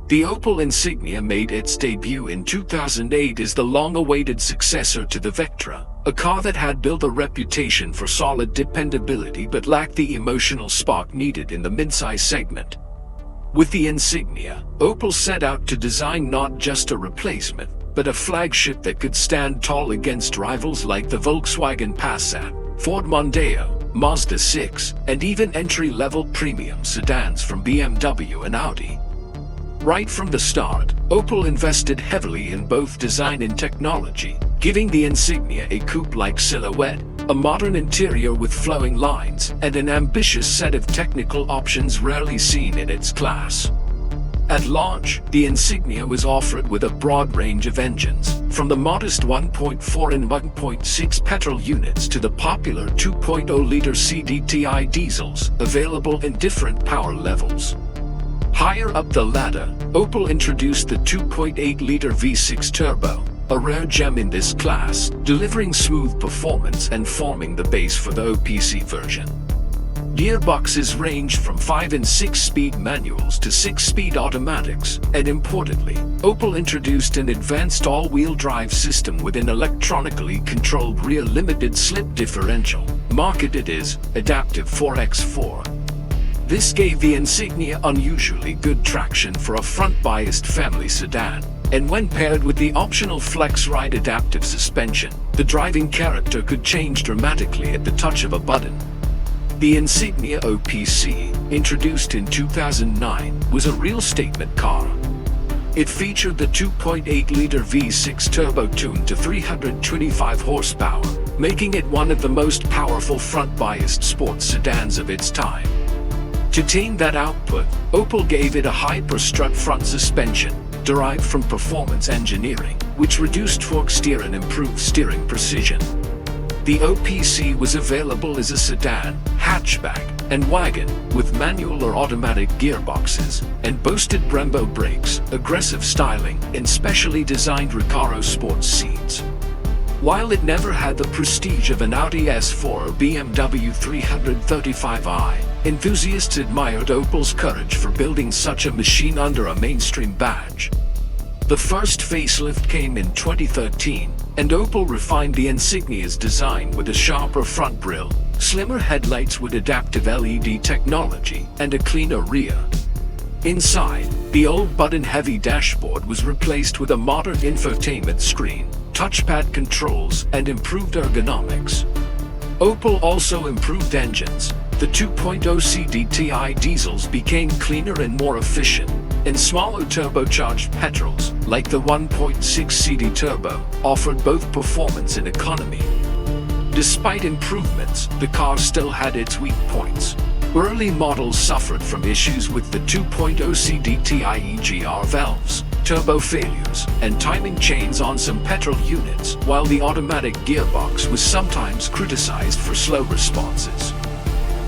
The Opel Insignia made its debut in 2008 as the long-awaited successor to the Vectra, a car that had built a reputation for solid dependability but lacked the emotional spark needed in the midsize segment. With the Insignia, Opel set out to design not just a replacement, but a flagship that could stand tall against rivals like the Volkswagen Passat, Ford Mondeo, Mazda 6, and even entry-level premium sedans from BMW and Audi. Right from the start, Opel invested heavily in both design and technology, giving the Insignia a coupe-like silhouette, a modern interior with flowing lines, and an ambitious set of technical options rarely seen in its class. At launch, the Insignia was offered with a broad range of engines, from the modest 1.4 and 1.6 petrol units to the popular 2.0-liter CDTI diesels, available in different power levels. Higher up the ladder, Opel introduced the 2.8-liter V6 turbo, a rare gem in this class, delivering smooth performance and forming the base for the OPC version. Gearboxes ranged from 5- and 6-speed manuals to 6-speed automatics, and importantly, Opel introduced an advanced all-wheel drive system with an electronically controlled rear limited slip differential, marketed as Adaptive 4x4. This gave the Insignia unusually good traction for a front-biased family sedan, and when paired with the optional FlexRide adaptive suspension, the driving character could change dramatically at the touch of a button. The Insignia OPC, introduced in 2009, was a real statement car. It featured the 2.8-liter V6 turbo tuned to 325 horsepower, making it one of the most powerful front-biased sports sedans of its time. To tame that output, Opel gave it a hyper-strut front suspension, derived from performance engineering, which reduced torque steer and improved steering precision. The OPC was available as a sedan, hatchback, and wagon, with manual or automatic gearboxes, and boasted Brembo brakes, aggressive styling, and specially designed Recaro sports seats. While it never had the prestige of an Audi S4 or BMW 335i, enthusiasts admired Opel's courage for building such a machine under a mainstream badge. The first facelift came in 2013, and Opel refined the Insignia's design with a sharper front grille, slimmer headlights with adaptive LED technology, and a cleaner rear. Inside, the old button-heavy dashboard was replaced with a modern infotainment screen, touchpad controls, and improved ergonomics. Opel also improved engines. The 2.0 CDTI diesels became cleaner and more efficient, and smaller turbocharged petrols, like the 1.6 CD Turbo, offered both performance and economy. Despite improvements, the car still had its weak points. Early models suffered from issues with the 2.0 CDTI EGR valves, turbo failures, and timing chains on some petrol units, while the automatic gearbox was sometimes criticized for slow responses.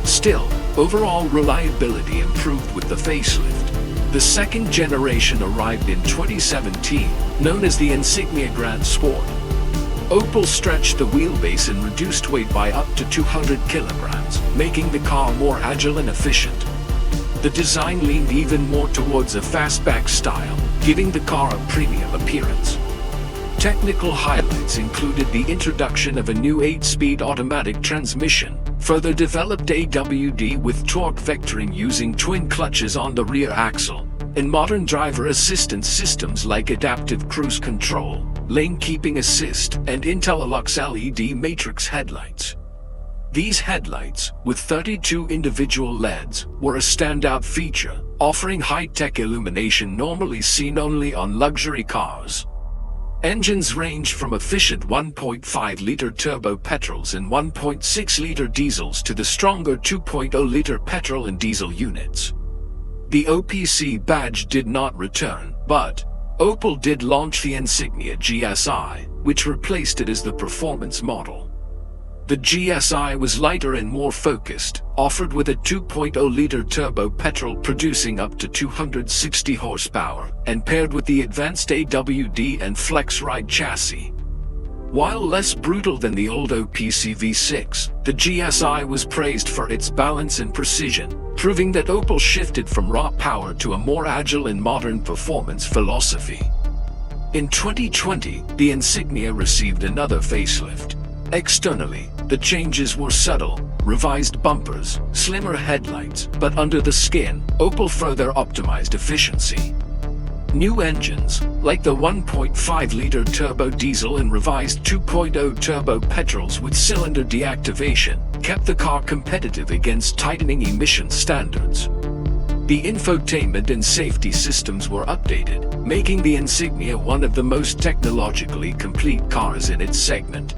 Still, overall reliability improved with the facelift. The second generation arrived in 2017, known as the Insignia Grand Sport. Opel stretched the wheelbase and reduced weight by up to 200 kilograms, making the car more agile and efficient. The design leaned even more towards a fastback style, giving the car a premium appearance. Technical highlights included the introduction of a new 8-speed automatic transmission, further developed AWD with torque vectoring using twin clutches on the rear axle, and modern driver assistance systems like adaptive cruise control, lane keeping assist, and Intellilux LED matrix headlights. These headlights, with 32 individual LEDs, were a standout feature, offering high-tech illumination normally seen only on luxury cars. Engines ranged from efficient 1.5-liter turbo petrols and 1.6-liter diesels to the stronger 2.0-liter petrol and diesel units. The OPC badge did not return, but Opel did launch the Insignia GSI, which replaced it as the performance model. The GSI was lighter and more focused, offered with a 2.0-liter turbo petrol producing up to 260 horsepower, and paired with the advanced AWD and FlexRide chassis. While less brutal than the old OPC V6, the GSI was praised for its balance and precision, proving that Opel shifted from raw power to a more agile and modern performance philosophy. In 2020, the Insignia received another facelift. Externally, the changes were subtle: revised bumpers, slimmer headlights, but under the skin, Opel further optimized efficiency. New engines, like the 1.5-liter turbo diesel and revised 2.0 turbo petrols with cylinder deactivation, kept the car competitive against tightening emission standards. The infotainment and safety systems were updated, making the Insignia one of the most technologically complete cars in its segment.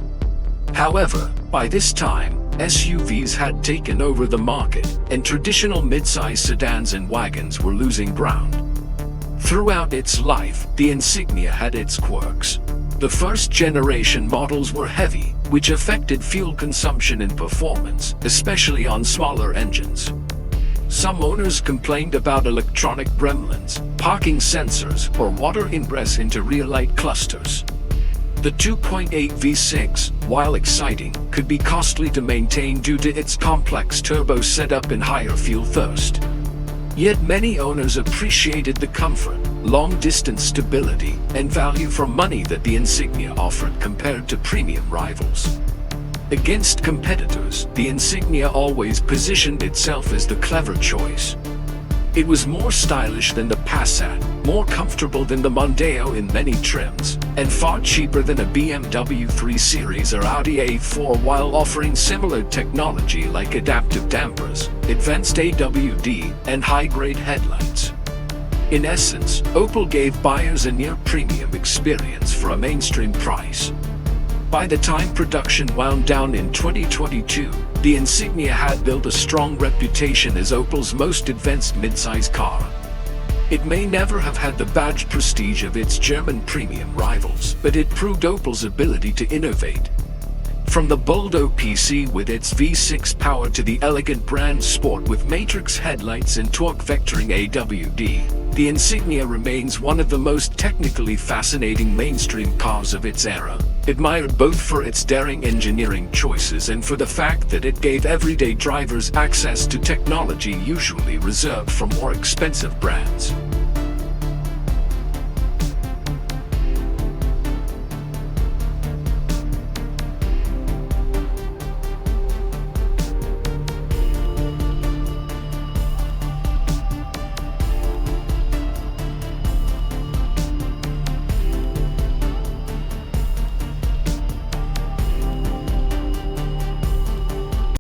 However, by this time, SUVs had taken over the market, and traditional midsize sedans and wagons were losing ground. Throughout its life, the Insignia had its quirks. The first-generation models were heavy, which affected fuel consumption and performance, especially on smaller engines. Some owners complained about electronic gremlins, parking sensors, or water ingress into rear light clusters. The 2.8 V6, while exciting, could be costly to maintain due to its complex turbo setup and higher fuel thirst. Yet many owners appreciated the comfort, long-distance stability, and value for money that the Insignia offered compared to premium rivals. Against competitors, the Insignia always positioned itself as the clever choice. It was more stylish than the Passat, more comfortable than the Mondeo in many trims, and far cheaper than a BMW 3 Series or Audi A4, while offering similar technology like adaptive dampers, advanced AWD, and high-grade headlights. In essence, Opel gave buyers a near-premium experience for a mainstream price. By the time production wound down in 2022, the Insignia had built a strong reputation as Opel's most advanced midsize car. It may never have had the badged prestige of its German premium rivals, but it proved Opel's ability to innovate. From the bold OPC with its V6 power to the elegant brand sport with matrix headlights and torque vectoring AWD, the Insignia remains one of the most technically fascinating mainstream cars of its era, admired both for its daring engineering choices and for the fact that it gave everyday drivers access to technology usually reserved for more expensive brands.